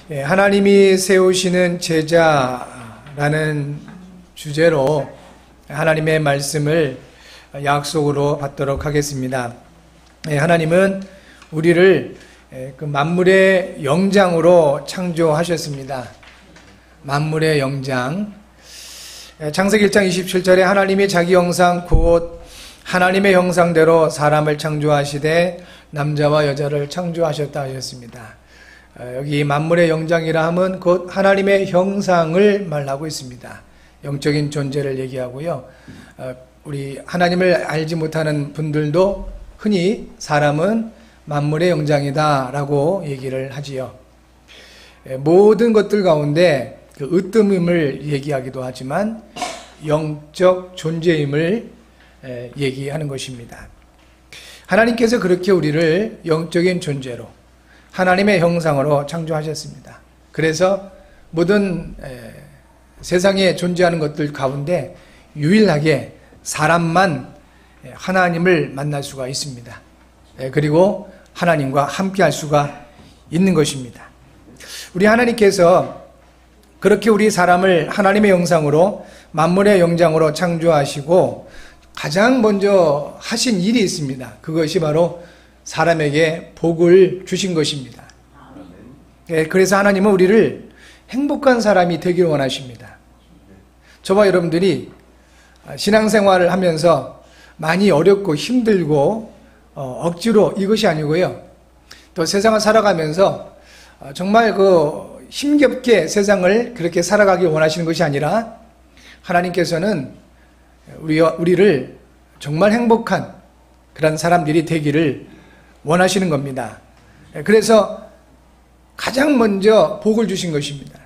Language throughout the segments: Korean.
하나님이 세우시는 제자라는 주제로 하나님의 말씀을 약속으로 받도록 하겠습니다. 하나님은 우리를 그 만물의 영장으로 창조하셨습니다. 만물의 영장. 창세기 1장 27절에 하나님이 자기 형상 곧 하나님의 형상대로 사람을 창조하시되 남자와 여자를 창조하셨다 하셨습니다. 여기 만물의 영장이라 함은 곧 하나님의 형상을 말하고 있습니다. 영적인 존재를 얘기하고요. 우리 하나님을 알지 못하는 분들도 흔히 사람은 만물의 영장이다 라고 얘기를 하지요. 모든 것들 가운데 그 으뜸임을 얘기하기도 하지만 영적 존재임을 얘기하는 것입니다. 하나님께서 그렇게 우리를 영적인 존재로 하나님의 형상으로 창조하셨습니다. 그래서 모든 세상에 존재하는 것들 가운데 유일하게 사람만 하나님을 만날 수가 있습니다. 그리고 하나님과 함께 할 수가 있는 것입니다. 우리 하나님께서 그렇게 우리 사람을 하나님의 형상으로 만물의 영장으로 창조하시고 가장 먼저 하신 일이 있습니다. 그것이 바로 사람에게 복을 주신 것입니다. 그래서 하나님은 우리를 행복한 사람이 되기를 원하십니다. 저와 여러분들이 신앙생활을 하면서 많이 어렵고 힘들고 억지로 이것이 아니고요. 또 세상을 살아가면서 정말 힘겹게 세상을 그렇게 살아가길 원하시는 것이 아니라 하나님께서는 우리를 정말 행복한 그런 사람들이 되기를 원하시는 겁니다. 그래서 가장 먼저 복을 주신 것입니다.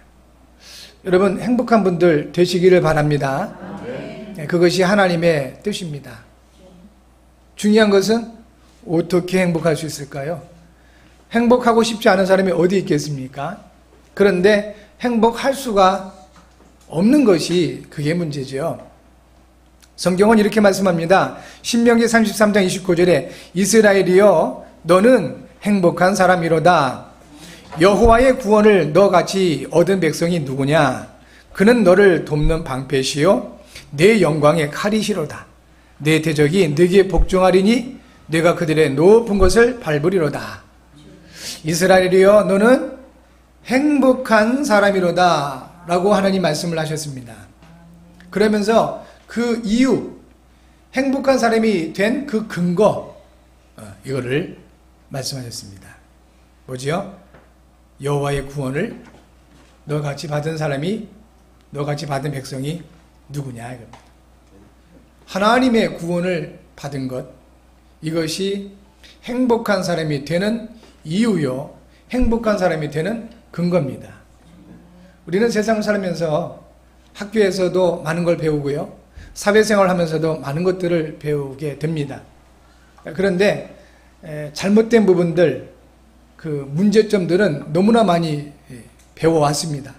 여러분 행복한 분들 되시기를 바랍니다. 그것이 하나님의 뜻입니다. 중요한 것은 어떻게 행복할 수 있을까요? 행복하고 싶지 않은 사람이 어디 있겠습니까? 그런데 행복할 수가 없는 것이 그게 문제죠. 성경은 이렇게 말씀합니다. 신명기 33장 29절에 이스라엘이여 너는 행복한 사람이로다. 여호와의 구원을 너같이 얻은 백성이 누구냐? 그는 너를 돕는 방패시요 내 영광의 칼이시로다. 내 대적이 네게 복종하리니 네가 그들의 높은 것을 밟으리로다. 이스라엘이여 너는 행복한 사람이로다 라고 하나님 말씀을 하셨습니다. 그러면서 그 이유, 행복한 사람이 된 그 근거, 이거를 말씀하셨습니다. 뭐지요? 여호와의 구원을 너같이 받은 사람이, 너같이 받은 백성이 누구냐 이겁니다. 하나님의 구원을 받은 것, 이것이 행복한 사람이 되는 이유요, 행복한 사람이 되는 근거입니다. 우리는 세상을 살면서 학교에서도 많은 걸 배우고요, 사회생활을 하면서도 많은 것들을 배우게 됩니다. 그런데 잘못된 부분들, 그 문제점들은 너무나 많이 배워왔습니다.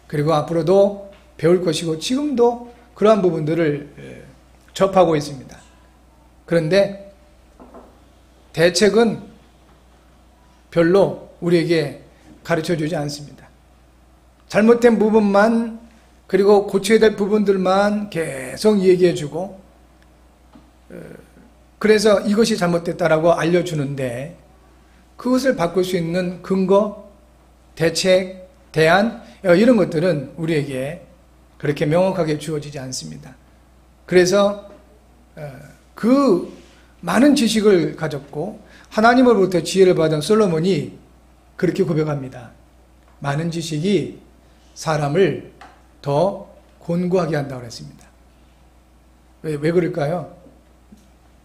그리고 앞으로도 배울 것이고 지금도 그러한 부분들을 접하고 있습니다. 그런데 대책은 별로 우리에게 가르쳐주지 않습니다. 잘못된 부분만, 그리고 고쳐야 될 부분들만 계속 얘기해주고, 그래서 이것이 잘못됐다라고 알려주는데 그것을 바꿀 수 있는 근거, 대책, 대안, 이런 것들은 우리에게 그렇게 명확하게 주어지지 않습니다. 그래서 그 많은 지식을 가졌고 하나님으로부터 지혜를 받은 솔로몬이 그렇게 고백합니다. 많은 지식이 사람을 더 곤고하게 한다고 했습니다. 왜 그럴까요?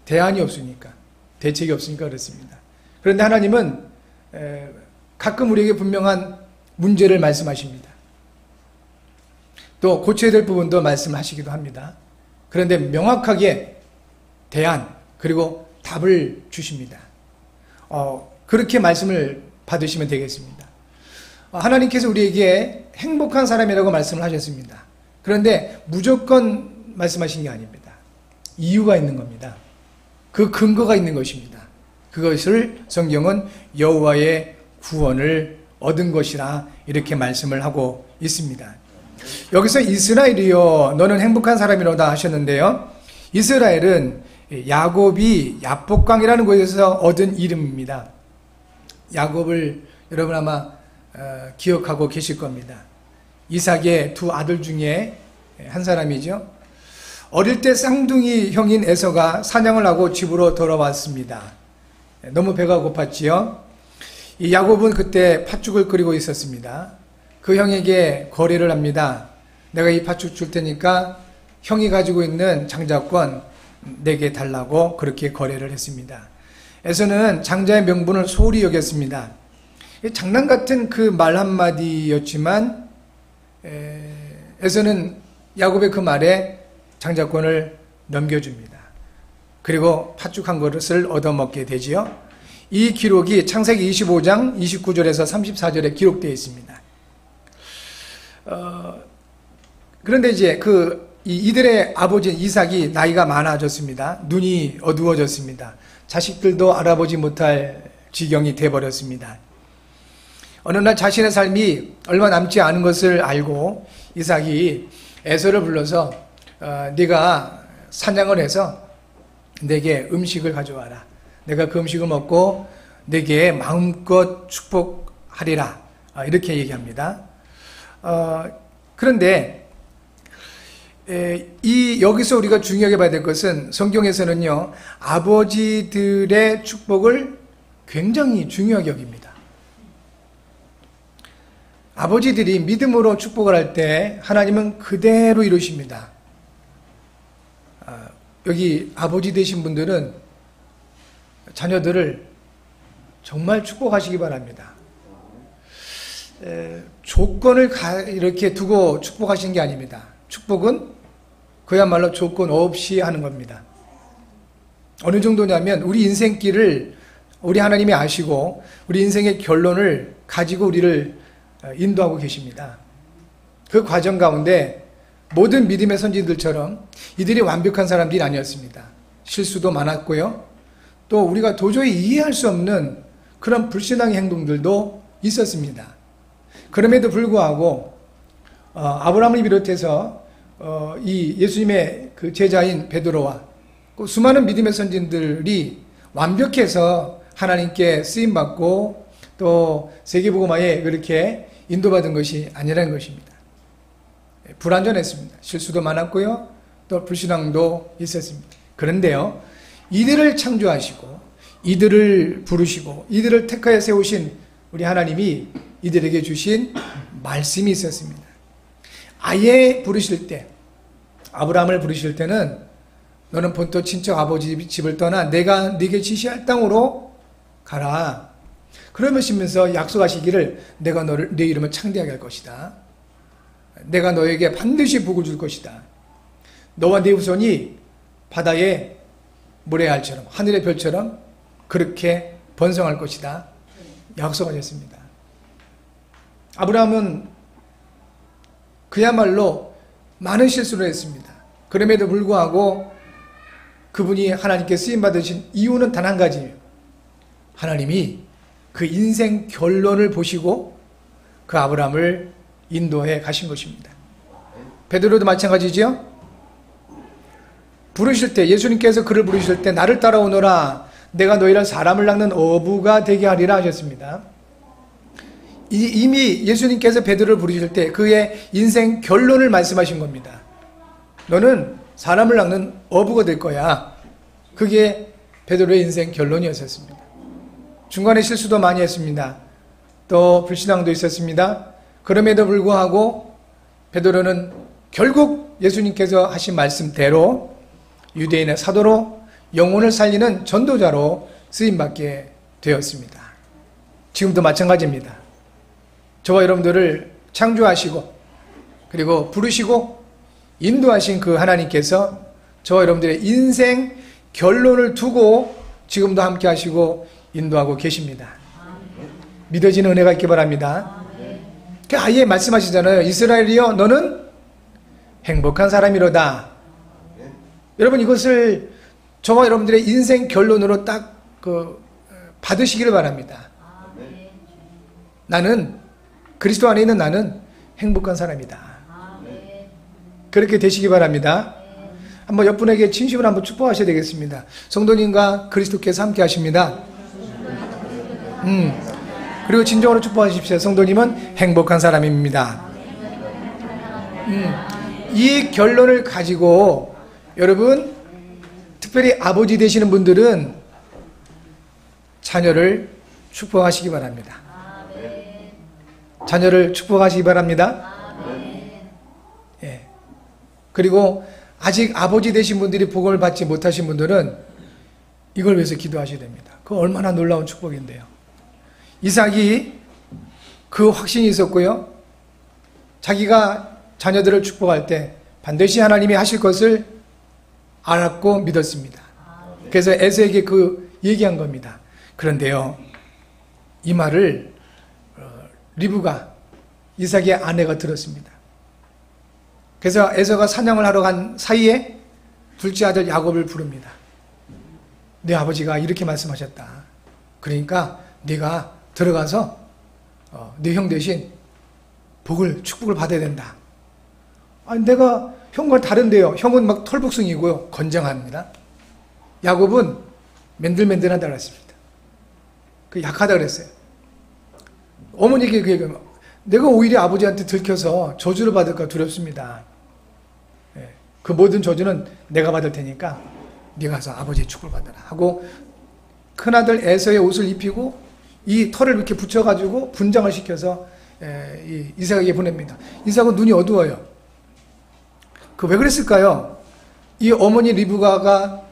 대안이 없으니까, 대책이 없으니까 그렇습니다. 그런데 하나님은 가끔 우리에게 분명한 문제를 말씀하십니다. 또 고쳐야 될 부분도 말씀하시기도 합니다. 그런데 명확하게 대안, 그리고 답을 주십니다. 그렇게 말씀을 받으시면 되겠습니다. 하나님께서 우리에게 행복한 사람이라고 말씀을 하셨습니다. 그런데 무조건 말씀하신 게 아닙니다. 이유가 있는 겁니다. 그 근거가 있는 것입니다. 그것을 성경은 여호와의 구원을 얻은 것이라 이렇게 말씀을 하고 있습니다. 여기서 이스라엘이여 너는 행복한 사람이로다 하셨는데요. 이스라엘은 야곱이 야복강이라는 곳에서 얻은 이름입니다. 야곱을 여러분 아마 기억하고 계실 겁니다. 이삭의 두 아들 중에 한 사람이죠. 어릴 때 쌍둥이 형인 에서가 사냥을 하고 집으로 돌아왔습니다. 너무 배가 고팠지요. 이 야곱은 그때 팥죽을 끓이고 있었습니다. 그 형에게 거래를 합니다. 내가 이 팥죽 줄 테니까 형이 가지고 있는 장자권 내게 달라고 그렇게 거래를 했습니다. 에서는 장자의 명분을 소홀히 여겼습니다. 장난 같은 그 말 한마디였지만 에서는 야곱의 그 말에 장자권을 넘겨줍니다. 그리고 팥죽 한 그릇을 얻어먹게 되지요. 이 기록이 창세기 25장 29절에서 34절에 기록되어 있습니다. 그런데 이제 이들의 아버지 이삭이 나이가 많아졌습니다. 눈이 어두워졌습니다. 자식들도 알아보지 못할 지경이 되어버렸습니다. 어느 날 자신의 삶이 얼마 남지 않은 것을 알고 이삭이 에서를 불러서 네가 사냥을 해서 내게 음식을 가져와라. 내가 그 음식을 먹고 내게 마음껏 축복하리라. 이렇게 얘기합니다. 그런데 여기서 우리가 중요하게 봐야 될 것은 성경에서는요, 아버지들의 축복을 굉장히 중요하게 여깁니다. 아버지들이 믿음으로 축복을 할 때 하나님은 그대로 이루십니다. 여기 아버지 되신 분들은 자녀들을 정말 축복하시기 바랍니다. 조건을 이렇게 두고 축복하시는 게 아닙니다. 축복은 그야말로 조건 없이 하는 겁니다. 어느 정도냐면 우리 인생길을 우리 하나님이 아시고 우리 인생의 결론을 가지고 우리를 인도하고 계십니다. 그 과정 가운데 모든 믿음의 선진들처럼 이들이 완벽한 사람들이 아니었습니다. 실수도 많았고요. 또 우리가 도저히 이해할 수 없는 그런 불신앙의 행동들도 있었습니다. 그럼에도 불구하고 아브라함을 비롯해서 이 예수님의 그 제자인 베드로와 수많은 믿음의 선진들이 완벽해서 하나님께 쓰임받고 또 세계복음화에 그렇게 인도받은 것이 아니라는 것입니다. 불완전했습니다. 실수도 많았고요. 또 불신앙도 있었습니다. 그런데요, 이들을 창조하시고 이들을 부르시고 이들을 택하여 세우신 우리 하나님이 이들에게 주신 말씀이 있었습니다. 아예 부르실 때, 아브라함을 부르실 때는 너는 본토 친척 아버지 집을 떠나 내가 네게 지시할 땅으로 가라. 그러시면서 약속하시기를 내가 네 이름을 창대하게 할 것이다. 내가 너에게 반드시 복을 줄 것이다. 너와 네 후손이 바다의 모래알처럼 하늘의 별처럼 그렇게 번성할 것이다. 약속하셨습니다. 아브라함은 그야말로 많은 실수를 했습니다. 그럼에도 불구하고 그분이 하나님께 쓰임받으신 이유는 단 한 가지예요. 하나님이 그 인생 결론을 보시고 그 아브라함을 인도해 가신 것입니다. 베드로도 마찬가지죠. 부르실 때, 예수님께서 그를 부르실 때 나를 따라오너라 내가 너희를 사람을 낚는 어부가 되게 하리라 하셨습니다. 이미 예수님께서 베드로를 부르실 때 그의 인생 결론을 말씀하신 겁니다. 너는 사람을 낚는 어부가 될 거야. 그게 베드로의 인생 결론이었습니다. 중간에 실수도 많이 했습니다. 또 불신앙도 있었습니다. 그럼에도 불구하고 베드로는 결국 예수님께서 하신 말씀대로 유대인의 사도로 영혼을 살리는 전도자로 쓰임받게 되었습니다. 지금도 마찬가지입니다. 저와 여러분들을 창조하시고 그리고 부르시고 인도하신 그 하나님께서 저와 여러분들의 인생 결론을 두고 지금도 함께 하시고 인도하고 계십니다. 믿어지는 은혜가 있기 바랍니다. 아예 말씀하시잖아요. 이스라엘이여 너는 행복한 사람이로다. 여러분 이것을 저와 여러분들의 인생 결론으로 딱 받으시기를 바랍니다. 나는 그리스도 안에 있는 나는 행복한 사람이다. 그렇게 되시기 바랍니다. 한번 옆분에게 진심으로 한번 축복하셔야 되겠습니다. 성도님과 그리스도께서 함께 하십니다. 그리고 진정으로 축복하십시오. 성도님은 행복한 사람입니다. 이 결론을 가지고 여러분, 특별히 아버지 되시는 분들은 자녀를 축복하시기 바랍니다. 자녀를 축복하시기 바랍니다. 예. 그리고 아직 아버지 되신 분들이 복을 받지 못하신 분들은 이걸 위해서 기도하셔야 됩니다. 그 얼마나 놀라운 축복인데요. 이삭이 그 확신이 있었고요. 자기가 자녀들을 축복할 때 반드시 하나님이 하실 것을 알았고 믿었습니다. 그래서 에서에게 그 얘기한 겁니다. 그런데요, 이 말을 리브가, 이삭의 아내가 들었습니다. 그래서 에서가 사냥을 하러 간 사이에 둘째 아들 야곱을 부릅니다. 내 아버지가 이렇게 말씀하셨다. 그러니까 네가 들어가서 네 형 대신 축복을 받아야 된다. 아니, 내가 형과 다른데요. 형은 막 털복숭이고요, 건장합니다. 야곱은 맨들맨들하다 그랬습니다. 그 약하다 그랬어요. 어머니에게 그 얘기하면 내가 오히려 아버지한테 들켜서 저주를 받을까 두렵습니다. 예, 그 모든 저주는 내가 받을 테니까 네가 가서 아버지의 축복을 받아라 하고 큰아들 에서의 옷을 입히고 이 털을 이렇게 붙여가지고 분장을 시켜서 이삭에게 보냅니다. 이삭은 눈이 어두워요. 그 왜 그랬을까요? 이 어머니 리브가가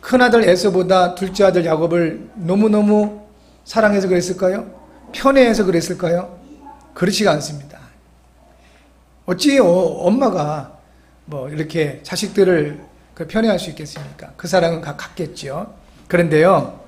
큰아들 에서보다 둘째 아들 야곱을 너무너무 사랑해서 그랬을까요? 편애해서 그랬을까요? 그렇지가 않습니다. 어찌 엄마가 뭐 이렇게 자식들을 편애할 수 있겠습니까? 그 사랑은 같겠죠. 그런데요,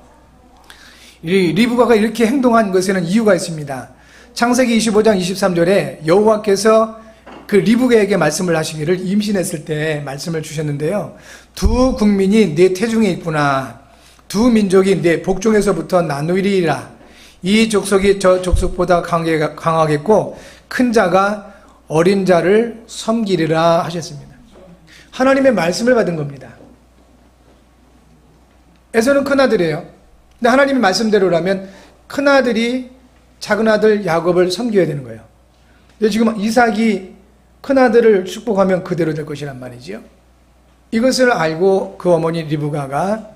이 리브가가 이렇게 행동한 것에는 이유가 있습니다. 창세기 25장 23절에 여호와께서 그 리브가에게 말씀을 하시기를, 임신했을 때 말씀을 주셨는데요. 두 국민이 네 태중에 있구나. 두 민족이 네 복종에서부터 나누리라. 이 족속이 저 족속보다 강하겠고 큰 자가 어린 자를 섬기리라 하셨습니다. 하나님의 말씀을 받은 겁니다. 에서는 큰아들이에요. 근데 하나님의 말씀대로라면 큰아들이 작은아들 야곱을 섬겨야 되는 거예요. 근데 지금 이삭이 큰아들을 축복하면 그대로 될 것이란 말이지요. 이것을 알고 그 어머니 리브가가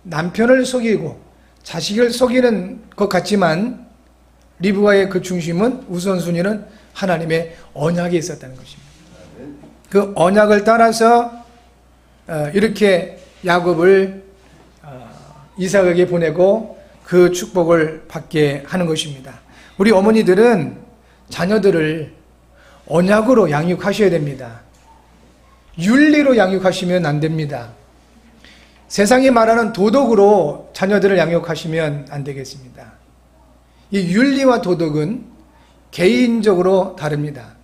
남편을 속이고 자식을 속이는 것 같지만 리브가의 그 중심은, 우선순위는 하나님의 언약에 있었다는 것입니다. 그 언약을 따라서 이렇게 야곱을 이삭에게 보내고 그 축복을 받게 하는 것입니다. 우리 어머니들은 자녀들을 언약으로 양육하셔야 됩니다. 윤리로 양육하시면 안 됩니다. 세상이 말하는 도덕으로 자녀들을 양육하시면 안 되겠습니다. 이 윤리와 도덕은 개인적으로 다릅니다.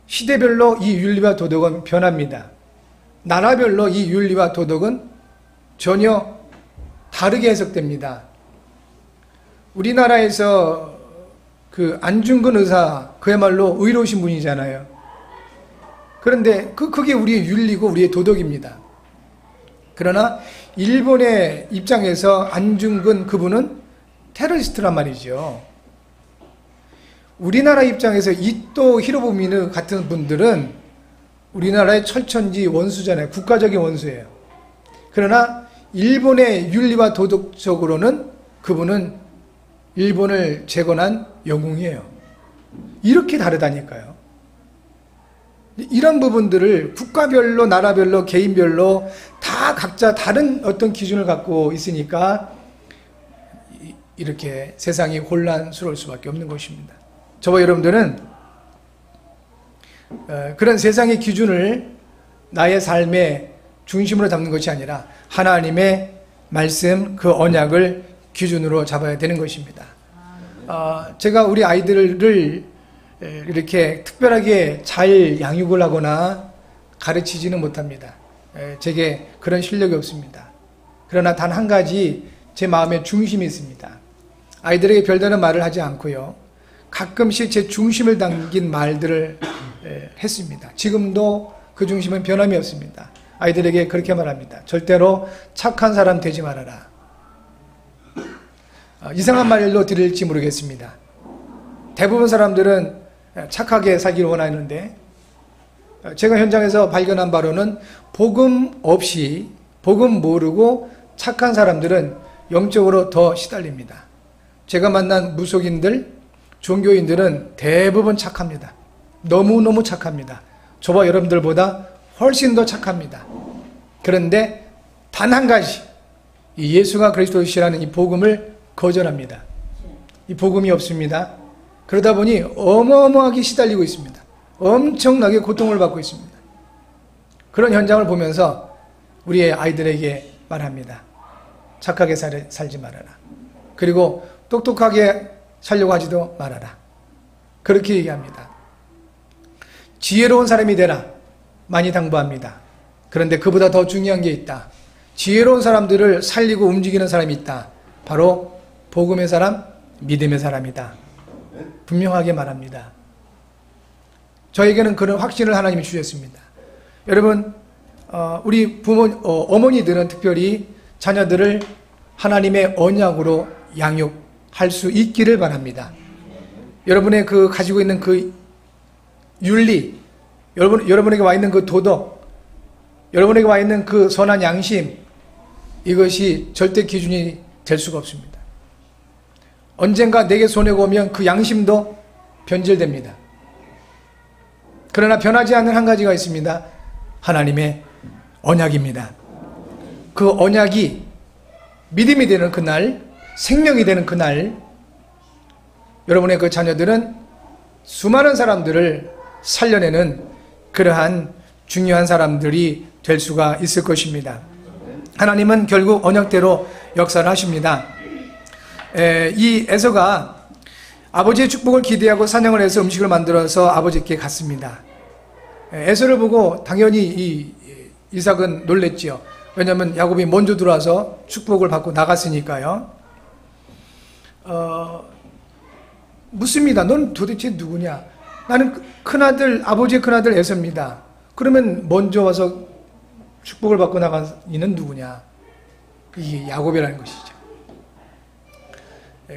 시대별로 이 윤리와 도덕은 변합니다. 나라별로 이 윤리와 도덕은 전혀 다르게 해석됩니다. 우리나라에서 그 안중근 의사, 그야말로 의로우신 분이잖아요. 그런데 그게 우리의 윤리고 우리의 도덕입니다. 그러나 일본의 입장에서 안중근 그분은 테러리스트란 말이죠. 우리나라 입장에서 이토 히로부미는 같은 분들은 우리나라의 철천지 원수잖아요. 국가적인 원수예요. 그러나 일본의 윤리와 도덕적으로는 그분은 일본을 재건한 영웅이에요. 이렇게 다르다니까요. 이런 부분들을 국가별로, 나라별로, 개인별로 다 각자 다른 어떤 기준을 갖고 있으니까 이렇게 세상이 혼란스러울 수밖에 없는 것입니다. 저와 여러분들은 그런 세상의 기준을 나의 삶의 중심으로 잡는 것이 아니라 하나님의 말씀, 그 언약을 기준으로 잡아야 되는 것입니다. 제가 우리 아이들을 이렇게 특별하게 잘 양육을 하거나 가르치지는 못합니다. 제게 그런 실력이 없습니다. 그러나 단 한 가지 제 마음에 중심이 있습니다. 아이들에게 별다른 말을 하지 않고요. 가끔씩 제 중심을 당긴 말들을 했습니다. 지금도 그 중심은 변함이 없습니다. 아이들에게 그렇게 말합니다. 절대로 착한 사람 되지 말아라. 이상한 말로 들을지 모르겠습니다. 대부분 사람들은 착하게 살기를 원하는데 제가 현장에서 발견한 바로는 복음 없이, 복음 모르고 착한 사람들은 영적으로 더 시달립니다. 제가 만난 무속인들, 종교인들은 대부분 착합니다. 너무너무 착합니다. 저와 여러분들보다 훨씬 더 착합니다. 그런데 단 한 가지, 이 예수가 그리스도시라는 이 복음을 거절합니다. 이 복음이 없습니다. 그러다 보니 어마어마하게 시달리고 있습니다. 엄청나게 고통을 받고 있습니다. 그런 현장을 보면서 우리의 아이들에게 말합니다. 착하게 살지 말아라. 그리고 똑똑하게 살려고 하지도 말아라. 그렇게 얘기합니다. 지혜로운 사람이 되라. 많이 당부합니다. 그런데 그보다 더 중요한 게 있다. 지혜로운 사람들을 살리고 움직이는 사람이 있다. 바로 복음의 사람, 믿음의 사람이다. 분명하게 말합니다. 저에게는 그런 확신을 하나님이 주셨습니다. 여러분, 우리 어머니들은 특별히 자녀들을 하나님의 언약으로 양육할 수 있기를 바랍니다. 여러분의 그 가지고 있는 그 윤리, 여러분에게 와 있는 그 도덕, 여러분에게 와 있는 그 선한 양심, 이것이 절대 기준이 될 수가 없습니다. 언젠가 내게 손해가 오면 그 양심도 변질됩니다. 그러나 변하지 않는 한 가지가 있습니다. 하나님의 언약입니다. 그 언약이 믿음이 되는 그날, 생명이 되는 그날, 여러분의 그 자녀들은 수많은 사람들을 살려내는 그러한 중요한 사람들이 될 수가 있을 것입니다. 하나님은 결국 언약대로 역사를 하십니다. 이 에서가 아버지의 축복을 기대하고 사냥을 해서 음식을 만들어서 아버지께 갔습니다. 에서를 보고 당연히 이 이삭은 놀랬지요. 왜냐하면 야곱이 먼저 들어와서 축복을 받고 나갔으니까요. 묻습니다. 넌 도대체 누구냐? 나는 큰아들, 아버지의 큰아들 에서입니다. 그러면 먼저 와서 축복을 받고 나간 이는 누구냐? 이게 야곱이라는 것이죠.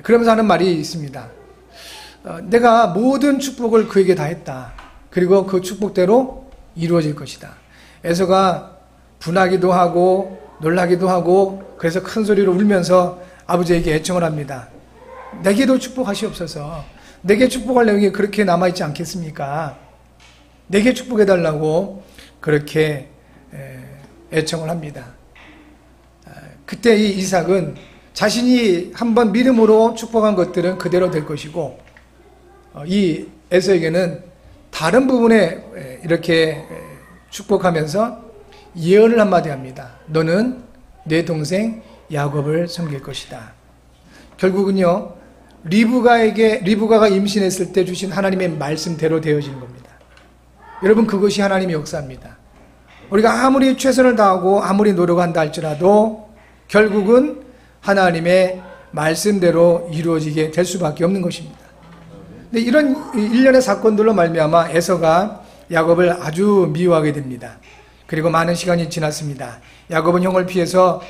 그러면서 하는 말이 있습니다. 내가 모든 축복을 그에게 다 했다. 그리고 그 축복대로 이루어질 것이다. 에서가 분하기도 하고 놀라기도 하고 그래서 큰 소리로 울면서 아버지에게 애청을 합니다. 내게도 축복하시옵소서. 내게 축복할 내용이 그렇게 남아있지 않겠습니까? 내게 축복해달라고 그렇게 애청을 합니다. 그때 이 이삭은 자신이 한번 믿음으로 축복한 것들은 그대로 될 것이고 이 에서에게는 다른 부분에 이렇게 축복하면서 예언을 한마디 합니다. 너는 내 동생 야곱을 섬길 것이다. 결국은요, 리브가가 임신했을 때 주신 하나님의 말씀대로 되어지는 겁니다. 여러분, 그것이 하나님의 역사입니다. 우리가 아무리 최선을 다하고 아무리 노력한다 할지라도 결국은 하나님의 말씀대로 이루어지게 될 수밖에 없는 것입니다. 근데 이런 일련의 사건들로 말미암아 에서가 야곱을 아주 미워하게 됩니다. 그리고 많은 시간이 지났습니다. 야곱은 형을 피해서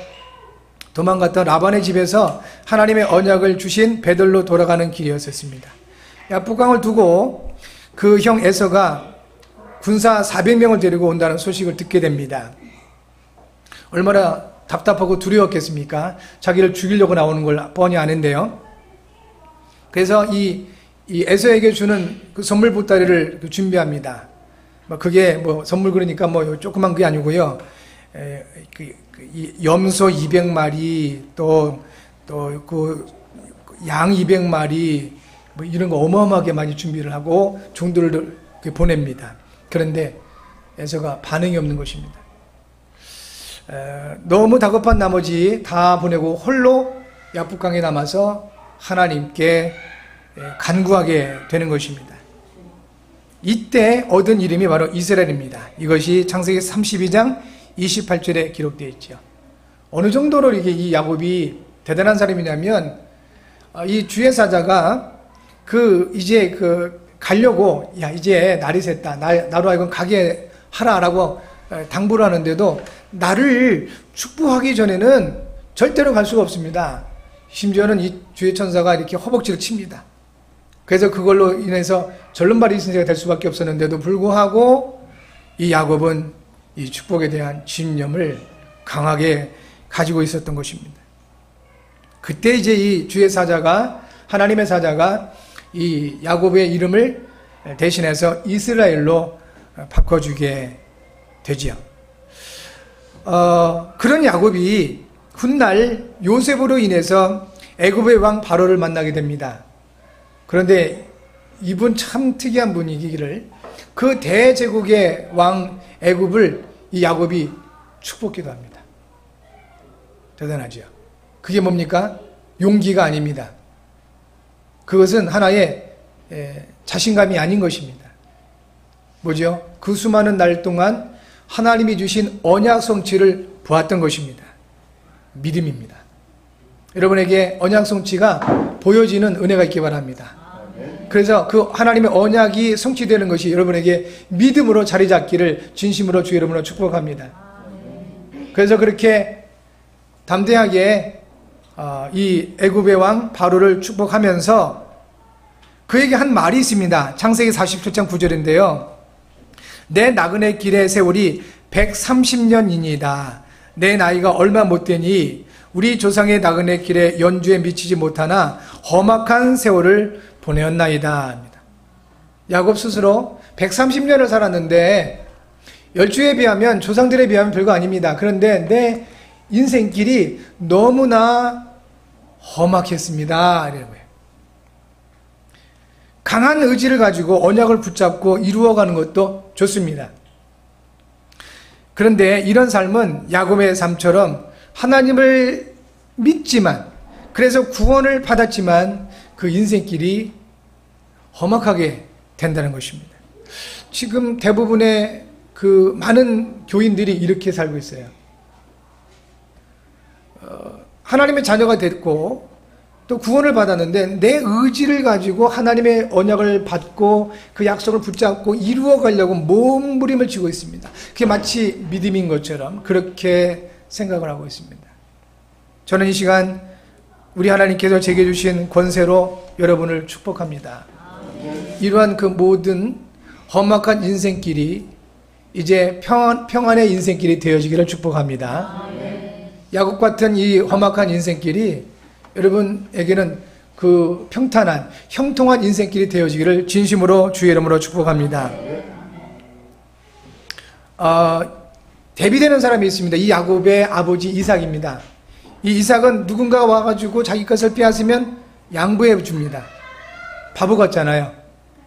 도망갔던 라반의 집에서 하나님의 언약을 주신 베들로 돌아가는 길이었습니다. 야복강을 두고 그 형 에서가 군사 400명을 데리고 온다는 소식을 듣게 됩니다. 얼마나 답답하고 두려웠겠습니까? 자기를 죽이려고 나오는 걸 뻔히 아는데요. 그래서 이 에서에게 주는 그 선물 보따리를 준비합니다. 그게 뭐 선물 그러니까 뭐 조그만 게 아니고요. 염소 200마리 또 그 양 200마리 뭐 이런 거 어마어마하게 많이 준비를 하고 종들을 보냅니다. 그런데 에서가 반응이 없는 것입니다. 너무 다급한 나머지 다 보내고 홀로 야복강에 남아서 하나님께 간구하게 되는 것입니다. 이때 얻은 이름이 바로 이스라엘입니다. 이것이 창세기 32장 28절에 기록되어 있죠. 어느 정도로 이게 이 야곱이 대단한 사람이냐면 이 주의 사자가 이제 가려고, 야, 이제 날이 샜다. 나로 하여금 가게 하라라고 당부를 하는데도 나를 축복하기 전에는 절대로 갈 수가 없습니다. 심지어는 이 주의 천사가 이렇게 허벅지를 칩니다. 그래서 그걸로 인해서 절름발이 신세가 될 수밖에 없었는데도 불구하고 이 야곱은 이 축복에 대한 신념을 강하게 가지고 있었던 것입니다. 그때 이제 이 주의 사자가, 하나님의 사자가 이 야곱의 이름을 대신해서 이스라엘로 바꿔주게 되지요. 그런 야곱이 훗날 요셉으로 인해서 애굽의 왕 바로를 만나게 됩니다. 그런데 이분 참 특이한 분이기를, 그 대제국의 왕 애굽을 이 야곱이 축복기도 합니다. 대단하죠. 그게 뭡니까? 용기가 아닙니다. 그것은 하나의 자신감이 아닌 것입니다. 뭐죠? 그 수많은 날 동안 하나님이 주신 언약 성취를 보았던 것입니다. 믿음입니다. 여러분에게 언약 성취가 보여지는 은혜가 있기 바랍니다. 그래서 그 하나님의 언약이 성취되는 것이 여러분에게 믿음으로 자리 잡기를 진심으로 주의 이름으로 축복합니다. 그래서 그렇게 담대하게 이 애굽의 왕 바로를 축복하면서 그에게 한 말이 있습니다. 창세기 47장 9절인데요. 내 나그네 길의 세월이 130년이니이다. 내 나이가 얼마 못되니 우리 조상의 나그네 길에 연주에 미치지 못하나 험악한 세월을 보내었나이다. 야곱 스스로 130년을 살았는데 열주에 비하면, 조상들에 비하면 별거 아닙니다. 그런데 내 인생길이 너무나 험악했습니다. 이런 거예요. 강한 의지를 가지고 언약을 붙잡고 이루어가는 것도 좋습니다. 그런데 이런 삶은 야곱의 삶처럼 하나님을 믿지만, 그래서 구원을 받았지만 그 인생길이 험악하게 된다는 것입니다. 지금 대부분의 그 많은 교인들이 이렇게 살고 있어요. 하나님의 자녀가 됐고 또 구원을 받았는데 내 의지를 가지고 하나님의 언약을 받고 그 약속을 붙잡고 이루어 가려고 몸부림을 치고 있습니다. 그게 마치 믿음인 것처럼 그렇게 생각을 하고 있습니다. 저는 이 시간 우리 하나님께서 제게 주신 권세로 여러분을 축복합니다. 이러한 그 모든 험악한 인생길이 이제 평안의 인생길이 되어지기를 축복합니다. 야곱 같은 이 험악한 인생길이 여러분에게는 그 평탄한 형통한 인생길이 되어지기를 진심으로 주의 이름으로 축복합니다. 대비되는 사람이 있습니다. 이 야곱의 아버지 이삭입니다. 이 이삭은 누군가가 와가지고 자기 것을 빼앗으면 양보해 줍니다. 바보 같잖아요.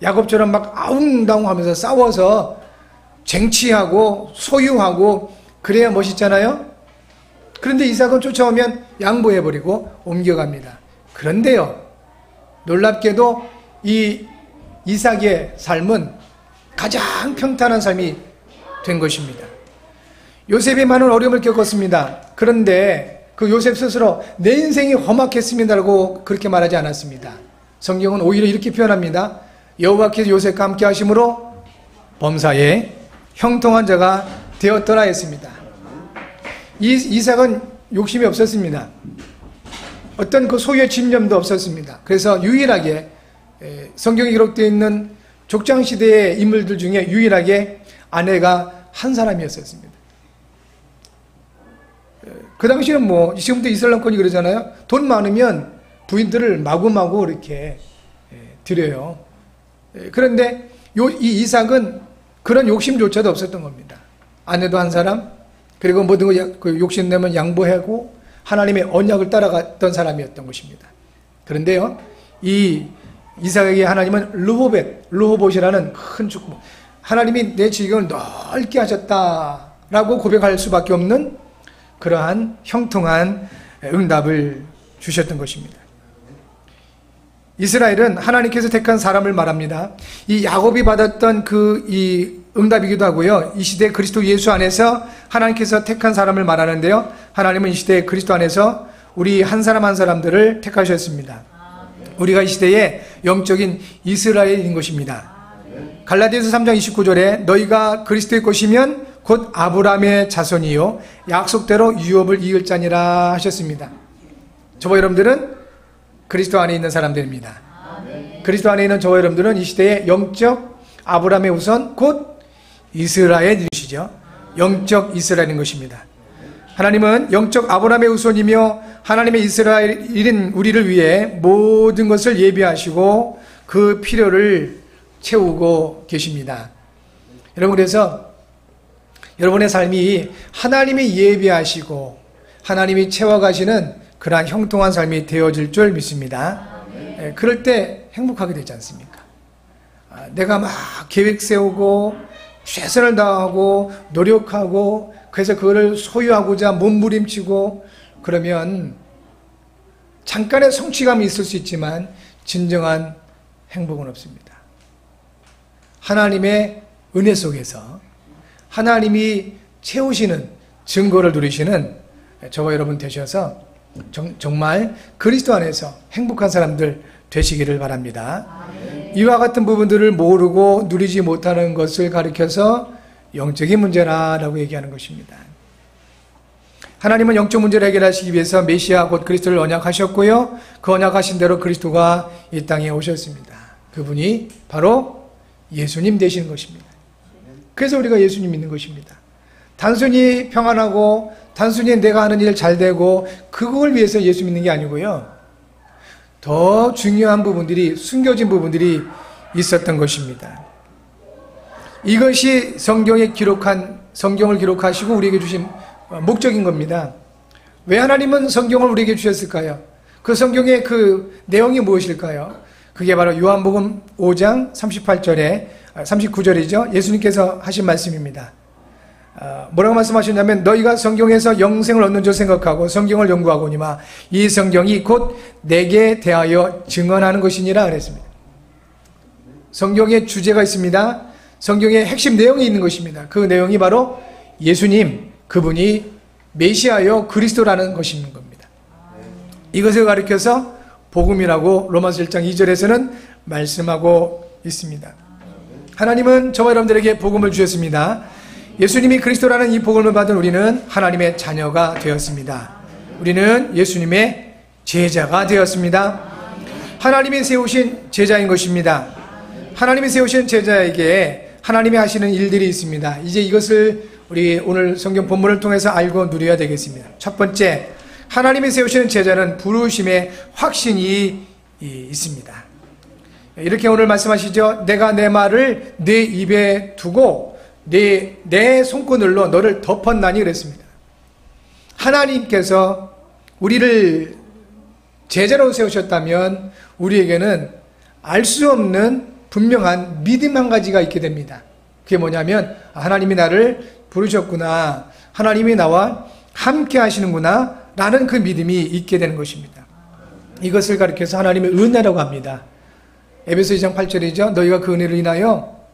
야곱처럼 막 아웅다웅 하면서 싸워서 쟁취하고 소유하고 그래야 멋있잖아요. 그런데 이삭은 쫓아오면 양보해버리고 옮겨갑니다. 그런데요, 놀랍게도 이 이삭의 삶은 가장 평탄한 삶이 된 것입니다. 요셉이 많은 어려움을 겪었습니다. 그런데 그 요셉 스스로 내 인생이 험악했습니다라고 그렇게 말하지 않았습니다. 성경은 오히려 이렇게 표현합니다. 여호와께서 요셉과 함께 하심으로 범사에 형통한 자가 되었더라 했습니다. 이삭은 욕심이 없었습니다. 어떤 그 소유의 집념도 없었습니다. 그래서 유일하게 성경에 기록되어 있는 족장시대의 인물들 중에 유일하게 아내가 한 사람이었습니다. 그 당시는 뭐 지금도 이슬람권이 그러잖아요. 돈 많으면 부인들을 마구마구 이렇게 드려요. 그런데 이 이삭은 그런 욕심조차도 없었던 겁니다. 아내도 한 사람, 그리고 모든 거 욕심내면 양보하고 하나님의 언약을 따라갔던 사람이었던 것입니다. 그런데요, 이 이삭에게 하나님은 르호봇이라는 큰 축복, 하나님이 내 지경을 넓게 하셨다라고 고백할 수밖에 없는 그러한 형통한 응답을 주셨던 것입니다. 이스라엘은 하나님께서 택한 사람을 말합니다. 이 야곱이 받았던 이 응답이기도 하고요. 이 시대 그리스도 예수 안에서 하나님께서 택한 사람을 말하는데요. 하나님은 이 시대 그리스도 안에서 우리 한 사람 한 사람들을 택하셨습니다. 우리가 이 시대의 영적인 이스라엘인 것입니다. 갈라디아서 3장 29절에 너희가 그리스도의 것이면 곧 아브라함의 자손이요 약속대로 유업을 이을 자니라 하셨습니다. 저와 여러분들은 그리스도 안에 있는 사람들입니다. 그리스도 안에 있는 저와 여러분들은 이 시대의 영적 아브라함의 후손 곧 이스라엘이시죠. 영적 이스라엘인 것입니다. 하나님은 영적 아브라함의 후손이며 하나님의 이스라엘인 우리를 위해 모든 것을 예비하시고 그 필요를 채우고 계십니다. 여러분, 그래서 여러분의 삶이 하나님이 예비하시고 하나님이 채워가시는 그러한 형통한 삶이 되어질 줄 믿습니다. 그럴 때 행복하게 되지 않습니까? 내가 막 계획 세우고 최선을 다하고 노력하고 그래서 그거를 소유하고자 몸부림치고 그러면 잠깐의 성취감이 있을 수 있지만 진정한 행복은 없습니다. 하나님의 은혜 속에서 하나님이 채우시는 증거를 누리시는 저와 여러분 되셔서 정말 그리스도 안에서 행복한 사람들 되시기를 바랍니다. 이와 같은 부분들을 모르고 누리지 못하는 것을 가리켜서 영적인 문제라고 얘기하는 것입니다. 하나님은 영적 문제를 해결하시기 위해서 메시아 곧 그리스도를 언약하셨고요. 그 언약하신 대로 그리스도가 이 땅에 오셨습니다. 그분이 바로 예수님 되시는 것입니다. 그래서 우리가 예수님 믿는 것입니다. 단순히 평안하고 단순히 내가 하는 일 잘 되고 그걸 위해서 예수 믿는 게 아니고요. 더 중요한 부분들이 숨겨진 부분들이 있었던 것입니다. 이것이 성경을 기록하시고 우리에게 주신 목적인 겁니다. 왜 하나님은 성경을 우리에게 주셨을까요? 그 성경의 그 내용이 무엇일까요? 그게 바로 요한복음 5장 39절이죠. 예수님께서 하신 말씀입니다. 뭐라고 말씀하셨냐면 너희가 성경에서 영생을 얻는 줄 생각하고 성경을 연구하거니와 이 성경이 곧 내게 대하여 증언하는 것이니라 그랬습니다. 성경에 주제가 있습니다. 성경에 핵심 내용이 있는 것입니다. 그 내용이 바로 예수님, 그분이 메시아요 그리스도라는 것인 겁니다. 이것을 가리켜서 복음이라고 로마서 1장 2절에서는 말씀하고 있습니다. 하나님은 저와 여러분들에게 복음을 주셨습니다. 예수님이 그리스도라는 이 복음을 받은 우리는 하나님의 자녀가 되었습니다. 우리는 예수님의 제자가 되었습니다. 하나님이 세우신 제자인 것입니다. 하나님이 세우신 제자에게 하나님이 하시는 일들이 있습니다. 이제 이것을 우리 오늘 성경 본문을 통해서 알고 누려야 되겠습니다. 첫 번째, 하나님이 세우시는 제자는 부르심의 확신이 있습니다. 이렇게 오늘 말씀하시죠. 내가 내 말을 내 입에 두고 내 손바늘로 너를 덮었나니 그랬습니다. 하나님께서 우리를 제자로 세우셨다면 우리에게는 알 수 없는 분명한 믿음 한 가지가 있게 됩니다. 그게 뭐냐면 하나님이 나를 부르셨구나, 하나님이 나와 함께 하시는구나 라는 그 믿음이 있게 되는 것입니다. 이것을 가리켜서 하나님의 은혜라고 합니다. 에베소 2장 8절이죠. 너희가 그 은혜를 인하여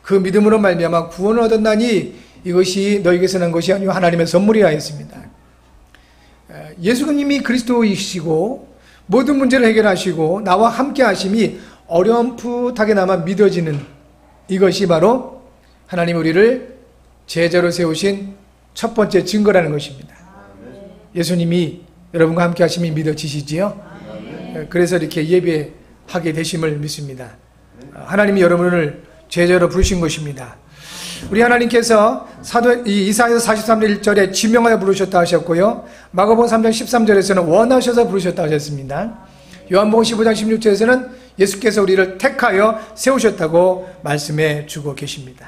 그 믿음으로 말미암아 구원을 얻었나니 이것이 너희에게서 난 것이 아니요 하나님의 선물이라 했습니다. 예수님이 그리스도이시고 모든 문제를 해결하시고 나와 함께 하심이 어렴풋하게나마 믿어지는 이것이 바로 하나님 우리를 제자로 세우신 첫 번째 증거라는 것입니다. 예수님이 여러분과 함께 하심이 믿어지시지요? 그래서 이렇게 예배하게 되심을 믿습니다. 하나님이 여러분을 제자로 부르신 것입니다. 우리 하나님께서 이사야서 43절 1절에 지명하여 부르셨다 하셨고요. 마가복음 3장 13절에서는 원하셔서 부르셨다 하셨습니다. 요한복음 15장 16절에서는 예수께서 우리를 택하여 세우셨다고 말씀해 주고 계십니다.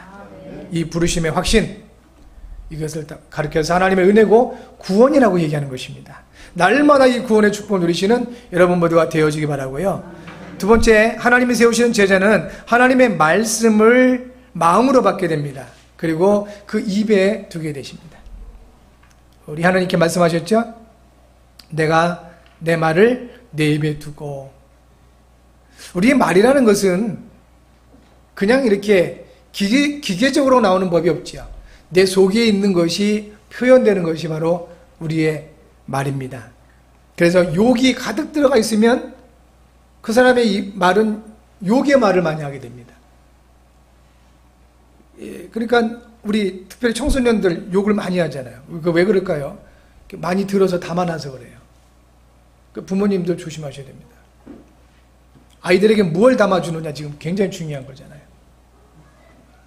이 부르심의 확신, 이것을 가르쳐서 하나님의 은혜고 구원이라고 얘기하는 것입니다. 날마다 이 구원의 축복을 누리시는 여러분 모두가 되어지기 바라고요. 두 번째, 하나님이 세우시는 제자는 하나님의 말씀을 마음으로 받게 됩니다. 그리고 그 입에 두게 되십니다. 우리 하나님께 말씀하셨죠? 내가 내 말을 내 입에 두고. 우리의 말이라는 것은 그냥 이렇게 기계적으로 나오는 법이 없지요. 내 속에 있는 것이 표현되는 것이 바로 우리의 말입니다. 그래서 욕이 가득 들어가 있으면 그 사람의 이 말은 욕의 말을 많이 하게 됩니다. 예, 그러니까 우리 특별히 청소년들 욕을 많이 하잖아요. 왜 그럴까요? 많이 들어서 담아놔서 그래요. 부모님들 조심하셔야 됩니다. 아이들에게 무엇을 담아주느냐 지금 굉장히 중요한 거잖아요.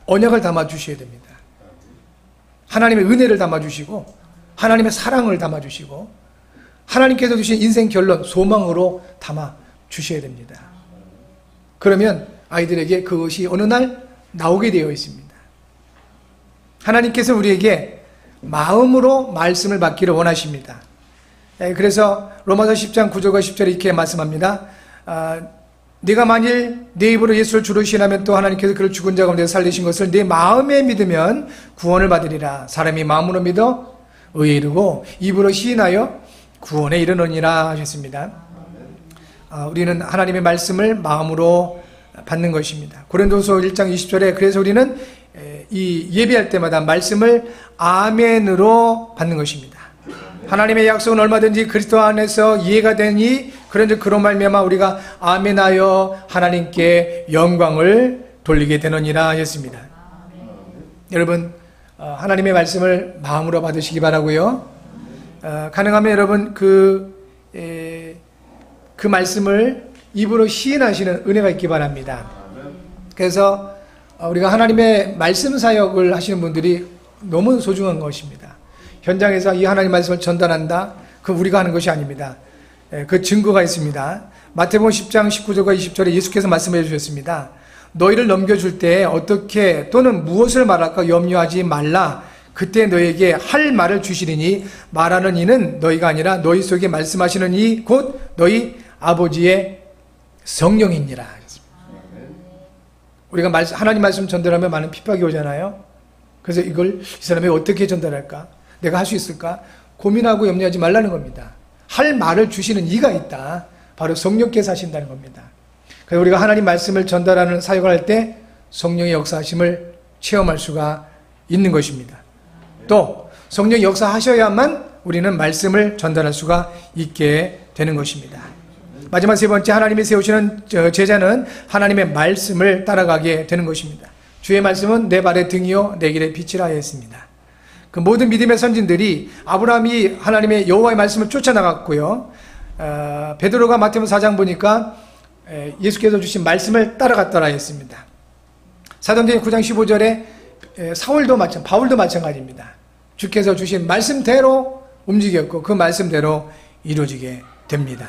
언약을 담아주셔야 됩니다. 하나님의 은혜를 담아주시고 하나님의 사랑을 담아주시고 하나님께서 주신 인생 결론, 소망으로 담아주셔야 됩니다. 그러면 아이들에게 그것이 어느 날 나오게 되어 있습니다. 하나님께서 우리에게 마음으로 말씀을 받기를 원하십니다. 그래서 로마서 10장 9절과 10절에 이렇게 말씀합니다. 네가 만일 네 입으로 예수를 주로 시인하면 또 하나님께서 그를 죽은 자 가운데 살리신 것을 네 마음에 믿으면 구원을 받으리라. 사람이 마음으로 믿어 의에 이르고 입으로 시인하여 구원에 이르느니라 하셨습니다. 우리는 하나님의 말씀을 마음으로 받는 것입니다. 고린도서 1장 20절에 그래서 우리는 이 예배할 때마다 말씀을 아멘으로 받는 것입니다. 하나님의 약속은 얼마든지 그리스도 안에서 이해가 되니 그런즉 그로 말미암아 우리가 아멘하여 하나님께 영광을 돌리게 되느니라 하셨습니다. 여러분 하나님의 말씀을 마음으로 받으시기 바라고요. 가능하면 여러분 그 말씀을 입으로 시인하시는 은혜가 있기 바랍니다. 그래서 우리가 하나님의 말씀 사역을 하시는 분들이 너무 소중한 것입니다. 현장에서 이 하나님 말씀을 전달한다. 그 우리가 하는 것이 아닙니다. 그 증거가 있습니다. 마태복음 10장 19절과 20절에 예수께서 말씀해 주셨습니다. 너희를 넘겨줄 때 어떻게 또는 무엇을 말할까 염려하지 말라. 그때 너희에게 할 말을 주시리니 말하는 이는 너희가 아니라 너희 속에 말씀하시는 이 곧 너희 아버지의 성령이니라. 우리가 하나님 말씀 전달하면 많은 핍박이 오잖아요. 그래서 이걸 이 사람이 어떻게 전달할까? 내가 할 수 있을까? 고민하고 염려하지 말라는 겁니다. 할 말을 주시는 이가 있다. 바로 성령께서 하신다는 겁니다. 그래서 우리가 하나님 말씀을 전달하는 사역을 할 때 성령의 역사하심을 체험할 수가 있는 것입니다. 또 성령이 역사하셔야만 우리는 말씀을 전달할 수가 있게 되는 것입니다. 마지막 세 번째, 하나님이 세우시는 제자는 하나님의 말씀을 따라가게 되는 것입니다. 주의 말씀은 내 발의 등이요 내 길의 빛이라 했습니다. 그 모든 믿음의 선진들이 아브라함이 하나님의 여호와의 말씀을 쫓아나갔고요. 베드로가 마태복음 4장 보니까 예수께서 주신 말씀을 따라갔더라 했습니다. 사도행전 9장 15절에 바울도 마찬가지입니다. 주께서 주신 말씀대로 움직였고 그 말씀대로 이루어지게 됩니다.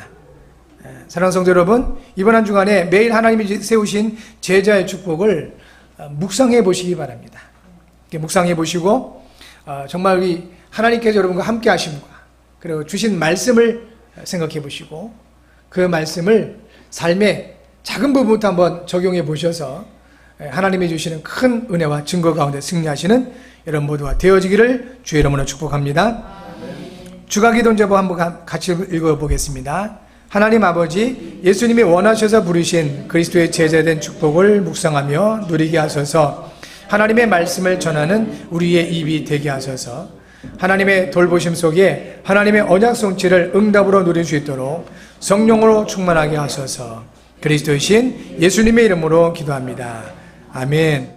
사랑하는 성도 여러분, 이번 한 주간에 매일 하나님이 세우신 제자의 축복을 묵상해 보시기 바랍니다. 묵상해 보시고 정말 우리 하나님께서 여러분과 함께 하심과 그리고 주신 말씀을 생각해 보시고 그 말씀을 삶의 작은 부분부터 한번 적용해 보셔서 하나님이 주시는 큰 은혜와 증거 가운데 승리하시는 여러분 모두가 되어지기를 주의 이름으로 축복합니다. 주가기도 제보 한번 같이 읽어보겠습니다. 하나님 아버지, 예수님이 원하셔서 부르신 그리스도의 제자된 축복을 묵상하며 누리게 하소서. 하나님의 말씀을 전하는 우리의 입이 되게 하소서. 하나님의 돌보심 속에 하나님의 언약 성취를 응답으로 누릴 수 있도록 성령으로 충만하게 하소서. 그리스도의 신 예수님의 이름으로 기도합니다. 아멘.